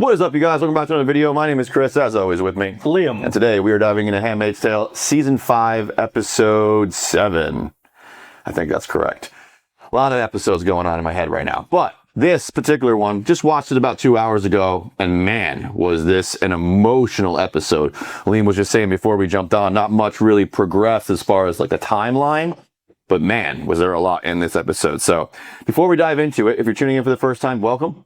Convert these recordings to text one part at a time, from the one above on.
What is up, you guys? Welcome back to another video. My name is Chris, as always, with me, Liam. And today we are diving into Handmaid's Tale, Season 5, Episode 7. I think that's correct. A lot of episodes going on in my head right now. But this particular one, just watched it about 2 hours ago, and man, was this an emotional episode. Liam was just saying before we jumped on, not much really progressed as far as like the timeline. But man, was there a lot in this episode. So before we dive into it, if you're tuning in for the first time, welcome.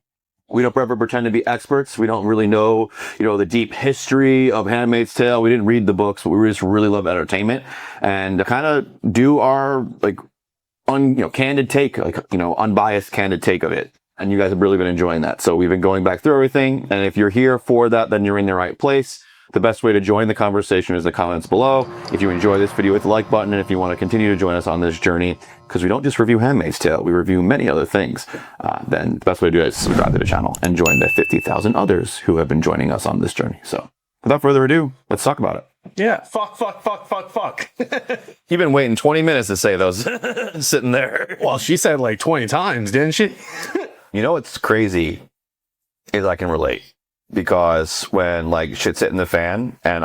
We don't ever pretend to be experts. We don't really know, the deep history of Handmaid's Tale. We didn't read the books, but we just really love entertainment and kind of do our candid take, unbiased candid take of it. And you guys have really been enjoying that. So we've been going back through everything. And if you're here for that, then you're in the right place. The best way to join the conversation is the comments below. If you enjoy this video, hit the like button. And if you want to continue to join us on this journey, because we don't just review Handmaid's Tale, we review many other things, then the best way to do it is subscribe to the channel and join the 50,000 others who have been joining us on this journey. So without further ado, let's talk about it. Yeah, fuck. You've been waiting 20 minutes to say those, sitting there. Well, she said like 20 times, didn't she? You know what's crazy is I can relate. Because when shit's hitting the fan and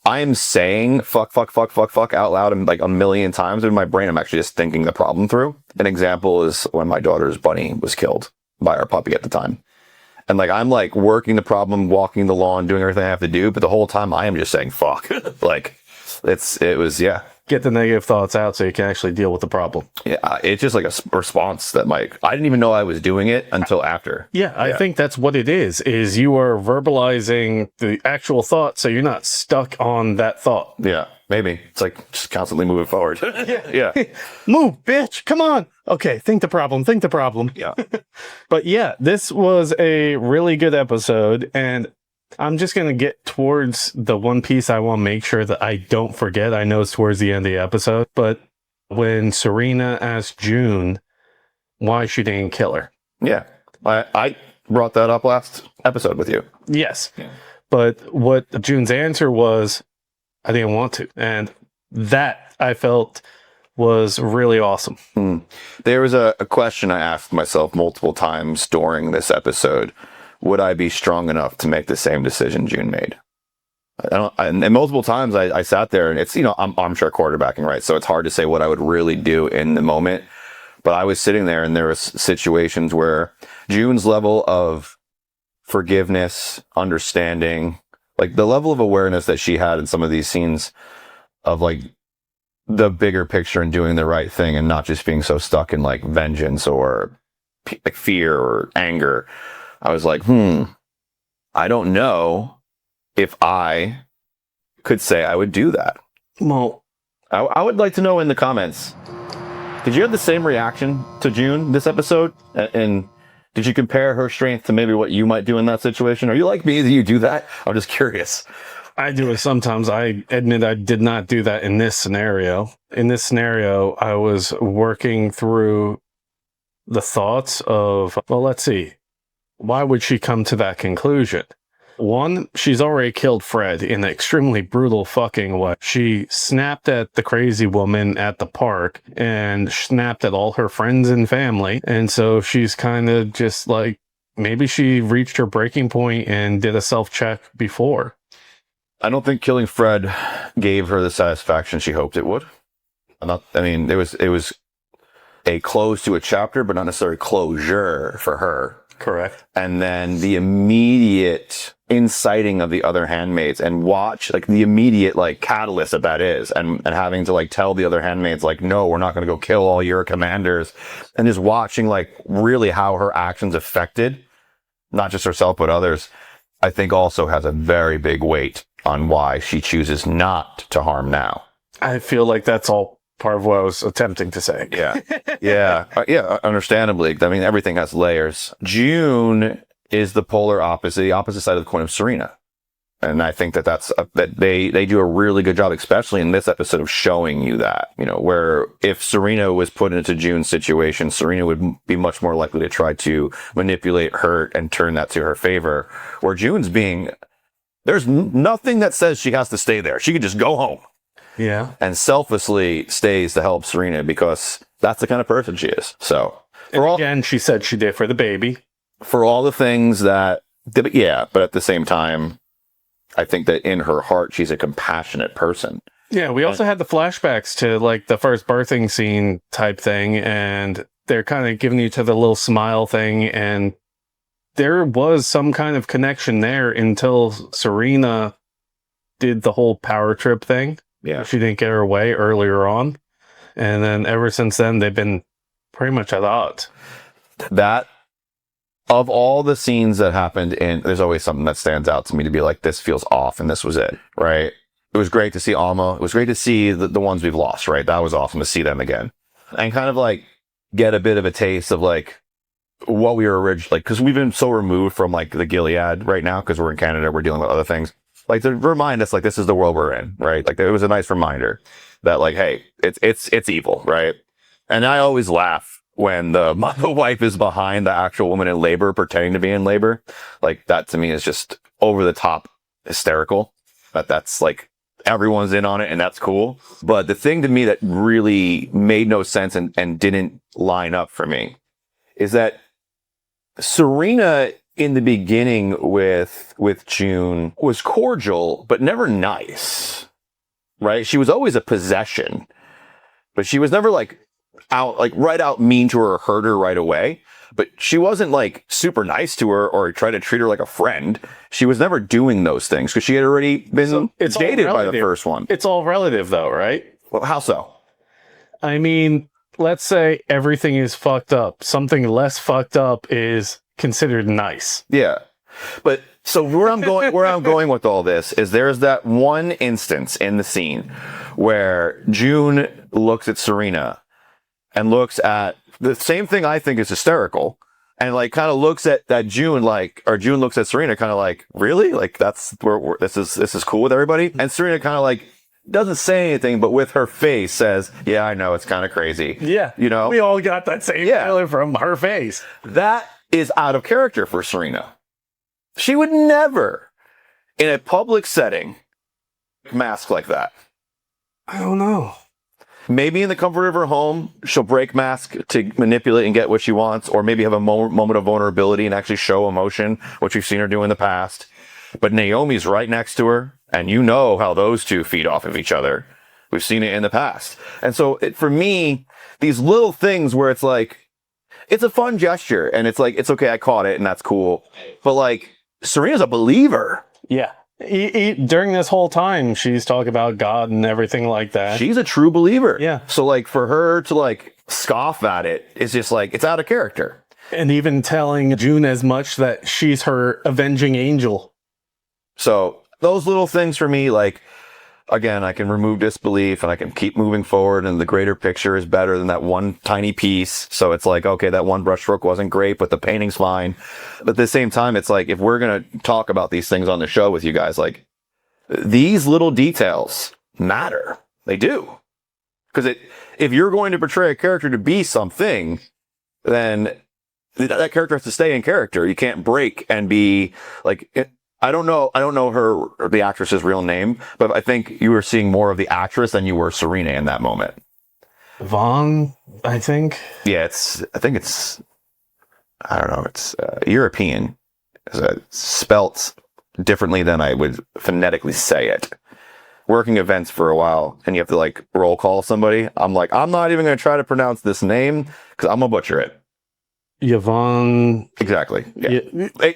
I'm saying fuck out loud and a million times in my brain, I'm actually just thinking the problem through. An example is when my daughter's bunny was killed by our puppy at the time. And I'm working the problem, walking the lawn, doing everything I have to do, but the whole time I am just saying fuck. Get the negative thoughts out so you can actually deal with the problem. Yeah, it's just a response that I didn't even know I was doing it until after. Yeah, I think that's what it is you are verbalizing the actual thought so you're not stuck on that thought. Yeah, maybe. It's just constantly moving forward. Yeah. Move, bitch, come on. Okay, think the problem. Yeah. But yeah, this was a really good episode, and I'm just going to get towards the one piece I want to make sure that I don't forget. I know it's towards the end of the episode, but when Serena asked June why she didn't kill her. Yeah. I brought that up last episode with you. Yes. Yeah. But what June's answer was, I didn't want to. And that I felt was really awesome. There was a question I asked myself multiple times during this episode. Would I be strong enough to make the same decision June made? And multiple times I sat there, and it's, I'm armchair quarterbacking, right? So it's hard to say what I would really do in the moment. But I was sitting there, and there was situations where June's level of forgiveness, understanding, the level of awareness that she had in some of these scenes of the bigger picture and doing the right thing and not just being so stuck in vengeance or fear or anger. I was I don't know if I could say I would do that. Well, I would like to know in the comments, did you have the same reaction to June this episode? And did you compare her strength to maybe what you might do in that situation? Are you like me? Do you do that? I'm just curious. I do it sometimes. I admit I did not do that in this scenario. In this scenario, I was working through the thoughts of, well, let's see. Why would she come to that conclusion? One, she's already killed Fred in an extremely brutal fucking way. She snapped at the crazy woman at the park and snapped at all her friends and family. And so she's kind of just maybe she reached her breaking point and did a self-check before. I don't think killing Fred gave her the satisfaction she hoped it would. It was a close to a chapter, but not necessarily closure for her. Correct. And then the immediate inciting of the other handmaids and watch the immediate catalyst that is and having to tell the other handmaids no, we're not going to go kill all your commanders, and just watching really how her actions affected not just herself but others, I think also has a very big weight on why she chooses not to harm now. I feel like that's all part of what I was attempting to say. Yeah, understandably. Everything has layers. June is the polar opposite, the opposite side of the coin of Serena. And I think that they do a really good job, especially in this episode, of showing you that, where if Serena was put into June's situation, Serena would be much more likely to try to manipulate, hurt, and turn that to her favor. Where June's there's nothing that says she has to stay there. She could just go home. Yeah. And selflessly stays to help Serena because that's the kind of person she is. So again, she said she did for the baby. For all the things that Yeah, but at the same time, I think that in her heart, she's a compassionate person. Yeah, we also had the flashbacks to like the first birthing scene type thing, and they're kind of giving you to the little smile thing, and there was some kind of connection there until Serena did the whole power trip thing. Yeah. She didn't get her way earlier on. And then ever since then, they've been pretty much at odds. That, of all the scenes that happened there's always something that stands out to me to be like, this feels off, and this was it, right? It was great to see Alma. It was great to see the ones we've lost, right? That was awesome to see them again. And kind of like get a bit of a taste of like what we were originally, like, because we've been so removed from like the Gilead right now, because we're in Canada, we're dealing with other things. Like to remind us, like, this is the world we're in, right? Like it was a nice reminder that like, hey, it's evil, right? And I always laugh when the wife is behind the actual woman in labor, pretending to be in labor. Like that to me is just over the top hysterical. That's like everyone's in on it, and that's cool. But the thing to me that really made no sense and didn't line up for me is that Serena in the beginning with June was cordial, but never nice, right? She was always a possession, but she was never like right out mean to her or hurt her right away. But she wasn't like super nice to her or try to treat her like a friend. She was never doing those things because she had already been dated by the first one. It's all relative though, right? Well, how so? I mean, let's say everything is fucked up. Something less fucked up is considered nice. Yeah. But so where I'm going with all this is there's that one instance in the scene where June looks at Serena and looks at the same thing I think is hysterical, and like kind of looks at that June or June looks at Serena kind of like, really? Like that's where this is cool with everybody? And Serena kind of like doesn't say anything, but with her face says, yeah, I know, it's kind of crazy. Yeah. You know? We all got that same feeling from her face. That is out of character for Serena. She would never, in a public setting, mask like that. I don't know. Maybe in the comfort of her home, she'll break mask to manipulate and get what she wants, or maybe have a moment of vulnerability and actually show emotion, which we've seen her do in the past. But Naomi's right next to her, and you know how those two feed off of each other. We've seen it in the past. And so for me, these little things where it's like, it's a fun gesture, and it's like, it's okay, I caught it, and that's cool. But like, Serena's a believer. Yeah. During this whole time, she's talking about God and everything like that. She's a true believer. Yeah. So like for her to like scoff at it, it's just like, it's out of character. And even telling June as much that she's her avenging angel. So those little things for me, like, again, I can remove disbelief and I can keep moving forward, and the greater picture is better than that one tiny piece. So it's like, okay, that one brushstroke wasn't great, but the painting's fine. But at the same time, it's like, if we're going to talk about these things on the show with you guys, like, these little details matter. They do. Because if you're going to portray a character to be something, then that character has to stay in character. You can't break and be like, I don't know the actress's real name, but I think you were seeing more of the actress than you were Serena in that moment. Vaughn, I think. Yeah, I don't know, it's European. It's spelt differently than I would phonetically say it. Working events for a while, and you have to like roll call somebody. I'm like, I'm not even going to try to pronounce this name because I'm going to butcher it. Yvonne. Exactly. Yeah.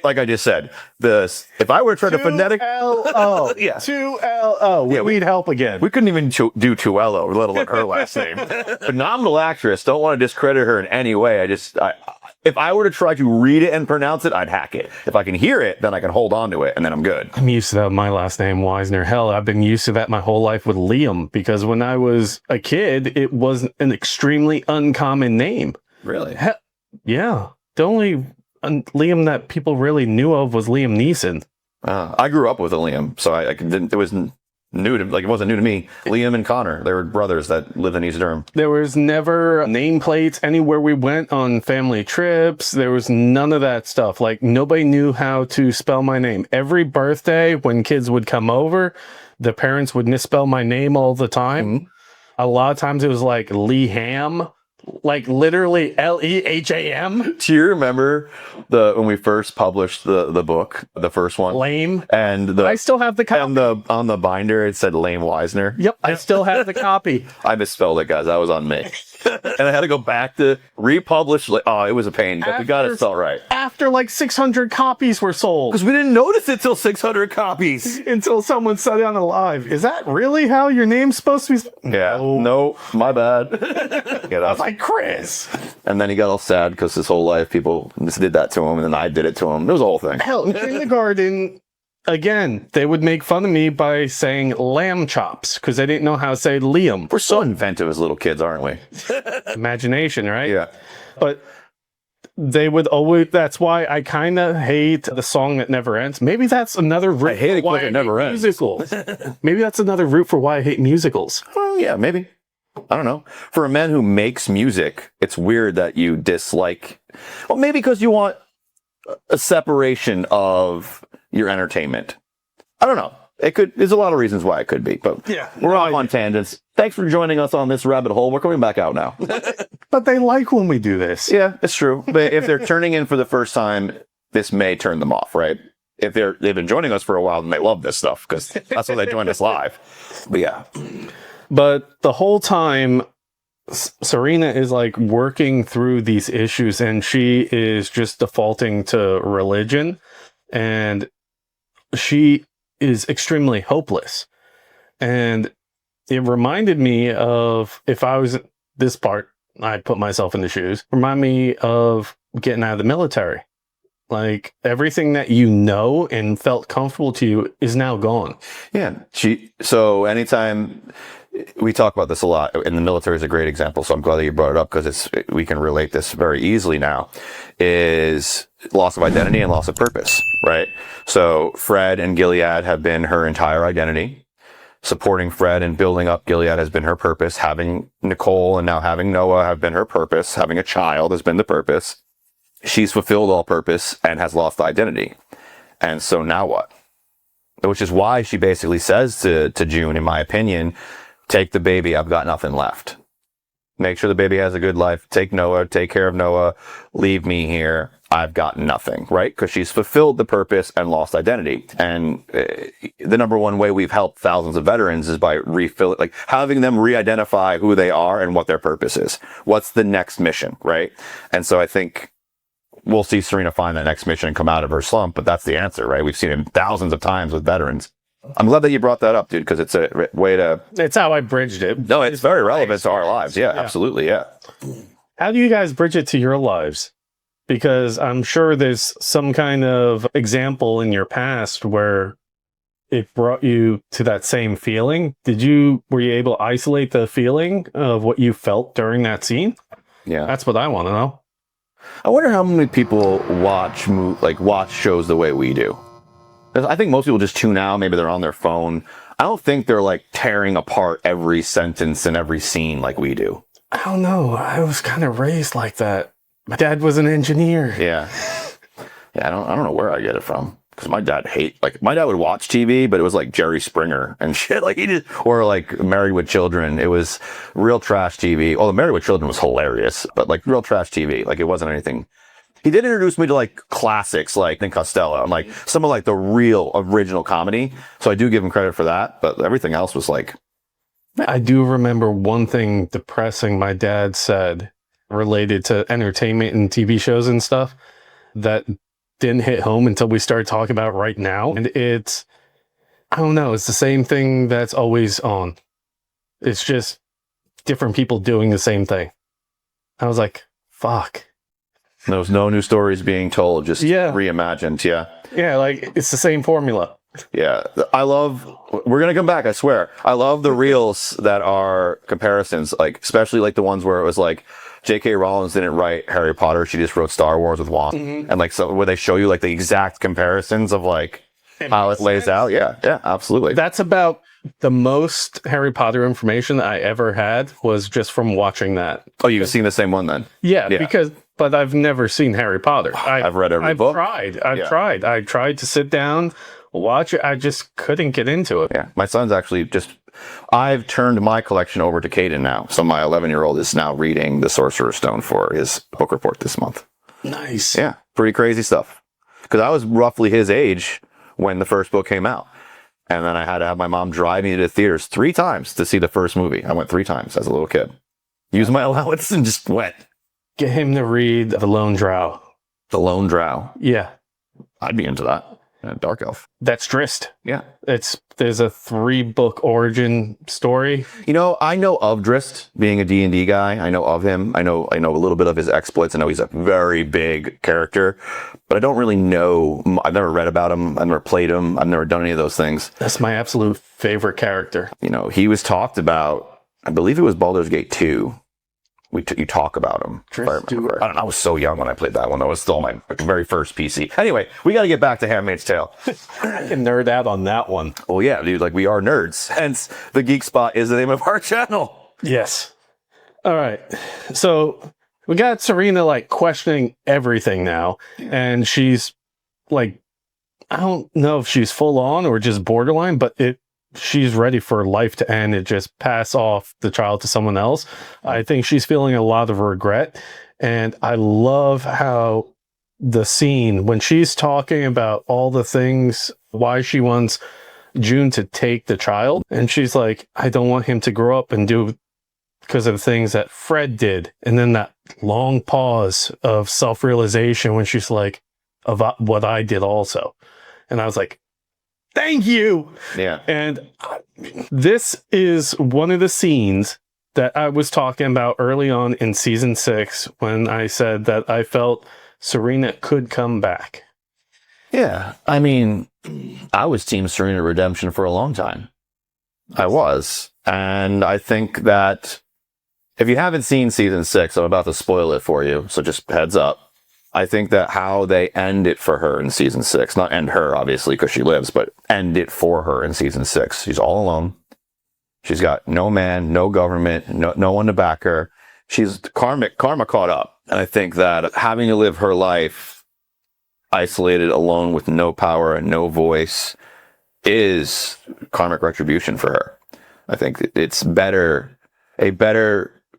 Like I just said, if I were to try to phonetic L-O. yeah. 2-L-O. Yeah, we'd help again. We couldn't even do Tuello, let alone her last name. Phenomenal actress. Don't want to discredit her in any way. If I were to try to read it and pronounce it, I'd hack it. If I can hear it, then I can hold on to it, and then I'm good. I'm used to that with my last name, Wisner. Hell, I've been used to that my whole life with Liam, because when I was a kid, it was an extremely uncommon name. Really? Yeah. The only Liam that people really knew of was Liam Neeson. I grew up with a Liam, so it wasn't new to me. Liam and Connor, they were brothers that lived in East Durham. There was never nameplates anywhere we went on family trips. There was none of that stuff. Like, nobody knew how to spell my name. Every birthday, when kids would come over, the parents would misspell my name all the time. Mm-hmm. A lot of times it was like Lee Ham, Like literally LEHAM? Do you remember when we first published the book, the first one? Lame. And I still have the copy. on the binder it said Lame Weisner. Yep, I still have the copy. I misspelled it, guys. That was on me. And I had to go back to republish. Oh, it was a pain, but we got it spelled right. After like 600 copies were sold. Because we didn't notice it till 600 copies. Until someone said it on a live. Is that really how your name's supposed to be? Yeah. No, my bad. I was like, Chris. And then he got all sad because his whole life people just did that to him, and then I did it to him. It was a whole thing. Hell, in kindergarten, again, they would make fun of me by saying lamb chops because they didn't know how to say Liam. We're so inventive as little kids, aren't we? Imagination, right? Yeah. But they would always, that's why I kind of hate the song that never ends. Maybe that's another route. I hate it because it never ends. Musicals. Maybe that's another route for why I hate musicals. Well, yeah, maybe. I don't know. For a man who makes music, it's weird that you dislike. Well, maybe because you want a separation of your entertainment. I don't know. It could. There's a lot of reasons why it could be, but yeah, we're off on tangents. Thanks for joining us on this rabbit hole. We're coming back out now. But they like when we do this. Yeah, it's true. But if they're turning in for the first time, this may turn them off, right? If they've been joining us for a while, then they love this stuff because that's why they joined us live. But yeah. But the whole time, Serena is like working through these issues and she is just defaulting to religion and she is extremely hopeless. And it reminded me of, if I was this part, I'd put myself in the shoes, remind me of getting out of the military. Like everything that you know and felt comfortable to you is now gone. Yeah. So anytime we talk about this a lot, and the military is a great example, so I'm glad that you brought it up because we can relate this very easily now, is loss of identity and loss of purpose, right? So Fred and Gilead have been her entire identity. Supporting Fred and building up Gilead has been her purpose. Having Nicole and now having Noah have been her purpose. Having a child has been the purpose. She's fulfilled all purpose and has lost identity. And so now what? Which is why she basically says to June, in my opinion, take the baby, I've got nothing left. Make sure the baby has a good life. Take Noah, take care of Noah, leave me here. I've got nothing, right? Because she's fulfilled the purpose and lost identity. And the number one way we've helped thousands of veterans is by like having them re-identify who they are and what their purpose is. What's the next mission, right? And so I think we'll see Serena find that next mission and come out of her slump, but that's the answer, right? We've seen it thousands of times with veterans. I'm glad that you brought that up, dude, because it's a way to... It's how I bridged it. No, it's very relevant to our lives. Yeah, absolutely, yeah. How do you guys bridge it to your lives? Because I'm sure there's some kind of example in your past where it brought you to that same feeling. Were you able to isolate the feeling of what you felt during that scene? Yeah. That's what I want to know. I wonder how many people watch shows the way we do. I think most people just tune out. Maybe they're on their phone. I don't think they're like tearing apart every sentence and every scene like we do. I don't know. I was kind of raised like that. My dad was an engineer. Yeah. Yeah, I don't know where I get it from. Because my dad would watch TV, but it was like Jerry Springer and shit. Or like Married with Children. It was real trash TV. Well, the Married with Children was hilarious, but like real trash TV. Like it wasn't anything. He did introduce me to like classics like Nick Costello and like some of like the real original comedy. So I do give him credit for that. But everything else was like. I do remember one thing depressing my dad said related to entertainment and TV shows and stuff that didn't hit home until we started talking about it right now. And it's, I don't know, it's the same thing that's always on. It's just different people doing the same thing. I was like, fuck. There was no new stories being told, just reimagined. Yeah. Yeah, like it's the same formula. Yeah. We're going to come back, I swear. I love the reels that are comparisons, like, especially like the ones where it was like, J.K. Rowling didn't write Harry Potter. She just wrote Star Wars with Wong. Mm-hmm. And like, so where they show you like the exact comparisons of like how it lays out. Yeah. Yeah, absolutely. That's about the most Harry Potter information that I ever had was just from watching that. Oh, you've seen the same one then? Yeah. But I've never seen Harry Potter. I've read every book. I've tried to sit down, watch it. I just couldn't get into it. Yeah. My son's actually just I've turned my collection over to Caden now. So my 11-year-old is now reading The Sorcerer's Stone for his book report this month. Nice. Yeah, pretty crazy stuff. Because I was roughly his age when the first book came out. And then I had to have my mom drive me to the theaters 3 times to see the first movie. I went 3 times as a little kid. Used my allowance and just went. Get him to read The Lone Drow. The Lone Drow. Yeah. I'd be into that. Dark Elf. That's Drizzt. Yeah. There's a 3-book origin story. You know, I know of Drizzt being a D&D guy. I know of him. I know a little bit of his exploits. I know he's a very big character, but I don't really know. I've never read about him. I've never played him. I've never done any of those things. That's my absolute favorite character. You know, he was talked about, I believe it was Baldur's Gate 2. You talk about him. I don't know. I was so young when I played that one. That was still my very first PC. Anyway, we got to get back to Handmaid's Tale. I can nerd out on that one. Well, yeah, dude. Like, we are nerds. Hence, the Geek Spot is the name of our channel. Yes. All right. So we got Serena like questioning everything now, and she's like, I don't know if she's full on or just borderline, but she's ready for life to end and just pass off the child to someone else. I think she's feeling a lot of regret. And I love how the scene when she's talking about all the things, why she wants June to take the child. And she's like, I don't want him to grow up and do because of the things that Fred did. And then that long pause of self-realization when she's like, of what I did also. And I was like, thank you. Yeah. And this is one of the scenes that I was talking about early on in season 6 when I said that I felt Serena could come back. Yeah. I mean, I was Team Serena Redemption for a long time. I was. And I think that if you haven't seen season 6, I'm about to spoil it for you. So just heads up. I think that how they end it for her in season 6, not end her, obviously, because she lives, but end it for her in season 6. She's all alone. She's got no man, no government, no one to back her. She's karma caught up. And I think that having to live her life isolated, alone, with no power and no voice is karmic retribution for her. I think it's a better,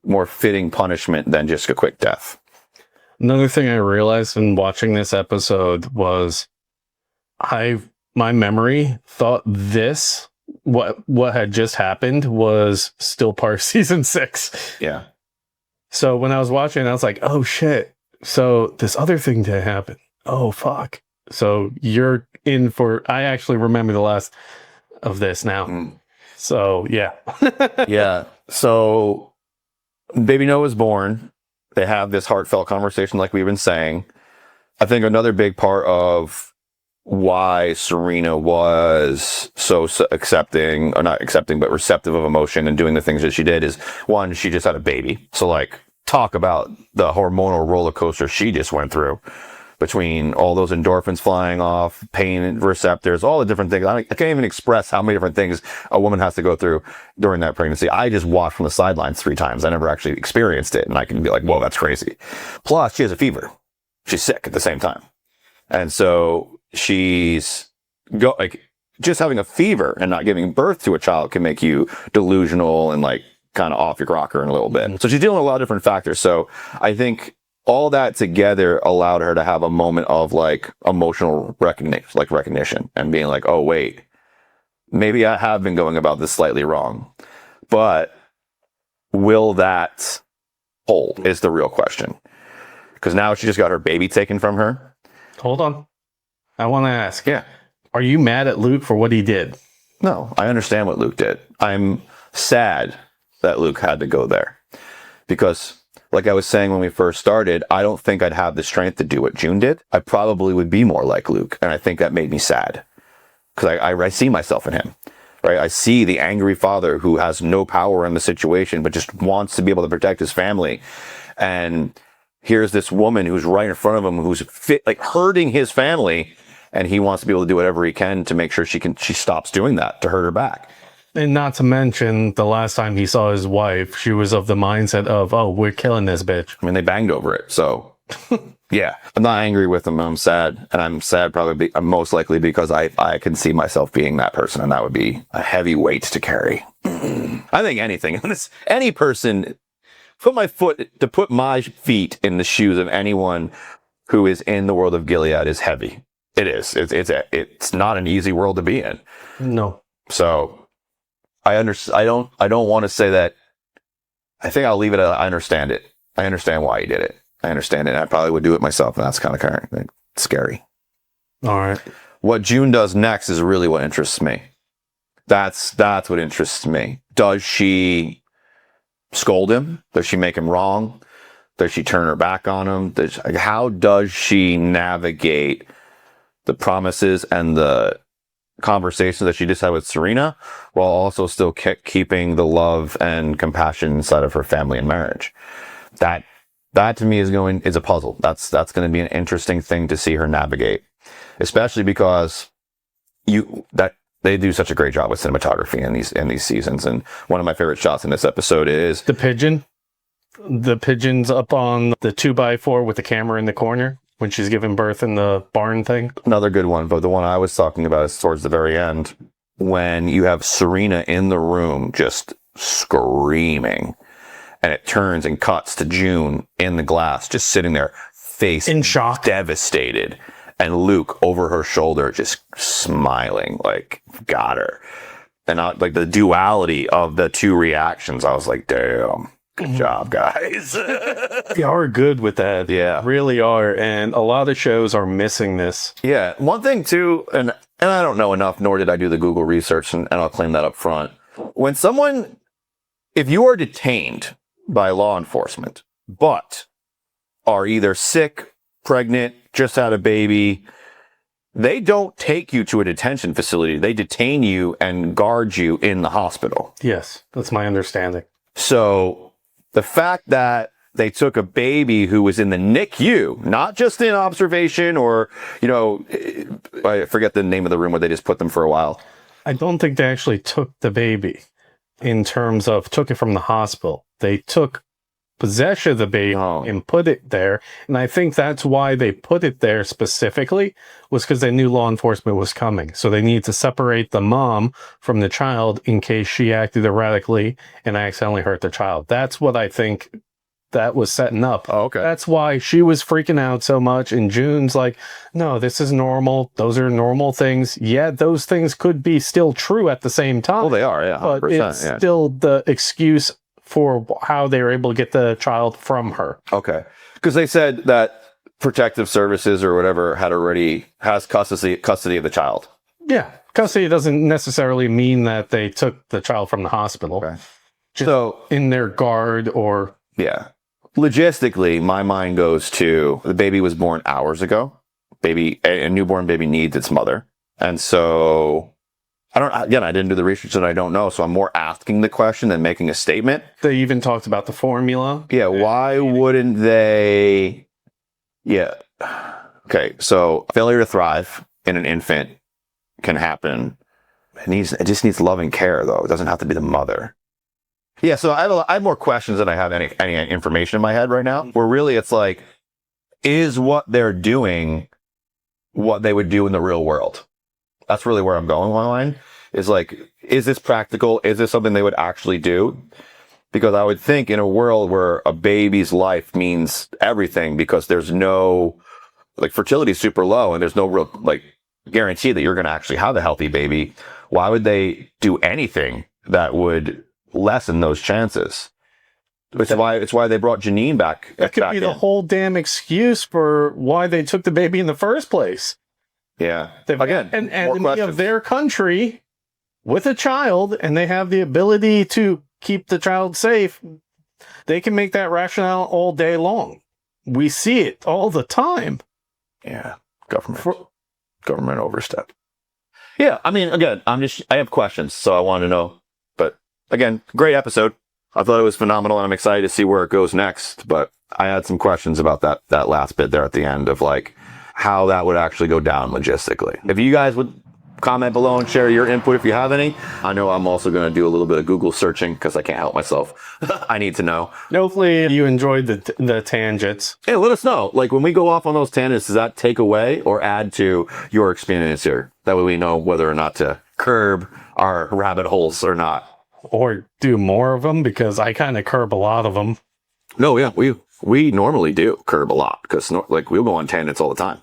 more fitting punishment than just a quick death. Another thing I realized in watching this episode was my memory thought what had just happened was still part of season 6. Yeah. So when I was watching, I was like, oh shit. So this other thing did happen. Oh fuck. So you're in for, I actually remember the last of this now. Mm. So yeah. Yeah. So baby Noah's born. They have this heartfelt conversation like we've been saying. I think another big part of why Serena was so accepting, or not accepting, but receptive of emotion and doing the things that she did is, one, she just had a baby. So like, talk about the hormonal roller coaster she just went through between all those endorphins flying off, pain receptors, all the different things. I can't even express how many different things a woman has to go through during that pregnancy. I just watched from the sidelines 3 times. I never actually experienced it. And I can be like, whoa, that's crazy. Plus, she has a fever. She's sick at the same time. And so she's just having a fever and not giving birth to a child can make you delusional and like kind of off your rocker in a little bit. So she's dealing with a lot of different factors. So I think all that together allowed her to have a moment of like emotional recognition and being like, oh, wait, maybe I have been going about this slightly wrong, but will that hold is the real question. Because now she just got her baby taken from her. Hold on. I want to ask. Yeah. Are you mad at Luke for what he did? No, I understand what Luke did. I'm sad that Luke had to go there because, like I was saying when we first started, I don't think I'd have the strength to do what June did. I probably would be more like Luke. And I think that made me sad because I see myself in him, right? I see the angry father who has no power in the situation, but just wants to be able to protect his family. And here's this woman who's right in front of him, who's hurting his family. And he wants to be able to do whatever he can to make sure she stops doing that, to hurt her back. And not to mention, the last time he saw his wife, she was of the mindset of, oh, we're killing this bitch. I mean, they banged over it, so. Yeah, I'm not angry with him. I'm sad, and I'm sad I'm most likely because I can see myself being that person, and that would be a heavy weight to carry. I think any person, put my feet in the shoes of anyone who is in the world of Gilead is heavy. It is. It's not an easy world to be in. No. So I don't want to say that. I think I'll leave it at I understand it. I understand why he did it. I understand it. I probably would do it myself, and that's kind of scary. All right. What June does next is really what interests me. That's what interests me. Does she scold him? Does she make him wrong? Does she turn her back on him? How does she navigate the promises and the conversations that she just had with Serena, while also still keeping the love and compassion inside of her family and marriage? That to me is a puzzle. That's going to be an interesting thing to see her navigate, especially because they do such a great job with cinematography in these seasons. And one of my favorite shots in this episode is the pigeon. The pigeon's up on the 2x4 with the camera in the corner when she's giving birth in the barn thing. Another good one, but the one I was talking about is towards the very end when you have Serena in the room just screaming. And it turns and cuts to June in the glass, just sitting there, face in shock, devastated. And Luke over her shoulder, just smiling, like, got her. And like the duality of the two reactions, I was like, damn, good job, guys. They are good with that. Yeah. Really are. And a lot of shows are missing this. Yeah. One thing, too, and I don't know enough, nor did I do the Google research, and I'll claim that up front. If you are detained by law enforcement, but are either sick, pregnant, just had a baby, they don't take you to a detention facility. They detain you and guard you in the hospital. Yes, that's my understanding. So the fact that they took a baby who was in the NICU, not just in observation or, I forget the name of the room where they just put them for a while. I don't think they actually took the baby in terms of took it from the hospital. They took possession of the baby and put it there. And I think that's why they put it there specifically, was because they knew law enforcement was coming. So they needed to separate the mom from the child in case she acted erratically and accidentally hurt the child. That's what I think that was setting up. Oh, okay. That's why she was freaking out so much. And June's like, no, this is normal. Those are normal things. Yeah, those things could be still true at the same time. Well, they are, yeah. But it's still the excuse for how they were able to get the child from her. Okay. Because they said that protective services or whatever has custody of the child. Yeah. Custody doesn't necessarily mean that they took the child from the hospital. Okay. Just so in their guard or... Yeah. Logistically, my mind goes to the baby was born hours ago. A newborn baby needs its mother. And so... I didn't do the research and I don't know. So I'm more asking the question than making a statement. They even talked about the formula. Yeah. Why wouldn't they? Yeah. Okay. So failure to thrive in an infant can happen. It just needs loving care though. It doesn't have to be the mother. Yeah. So I have more questions than I have any information in my head right now, where really it's like, is what they're doing what they would do in the real world? That's really where I'm going with my mind, is like, is this practical? Is this something they would actually do? Because I would think in a world where a baby's life means everything, because there's no, fertility is super low and there's no real, guarantee that you're going to actually have a healthy baby. Why would they do anything that would lessen those chances? It's why they brought Janine back. That could be the whole damn excuse for why they took the baby in the first place. Yeah. Again, an enemy of their country with a child, and they have the ability to keep the child safe. They can make that rationale all day long. We see it all the time. Yeah. Government overstep. Yeah. I mean, again, I have questions, so I want to know. But again, great episode. I thought it was phenomenal, and I'm excited to see where it goes next. But I had some questions about that last bit there at the end of how that would actually go down logistically. If you guys would Comment below and share your input if you have any. I know I'm also going to do a little bit of Google searching because I can't help myself. I need to know. Hopefully you enjoyed the tangents. Hey, let us know. Like when we go off on those tangents, does that take away or add to your experience here? That way we know whether or not to curb our rabbit holes or not. Or do more of them, because I kind of curb a lot of them. No, yeah, we normally do curb a lot because like we'll go on tangents all the time.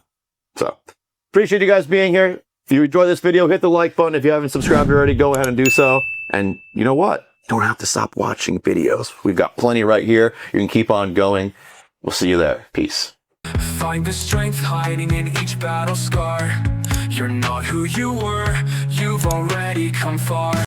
So appreciate you guys being here. If you enjoyed this video, hit the like button. If you haven't subscribed already, go ahead and do so. And you know what? Don't have to stop watching videos. We've got plenty right here. You can keep on going. We'll see you there. Peace. Find the strength hiding in each battle scar. You're not who you were. You've already come far.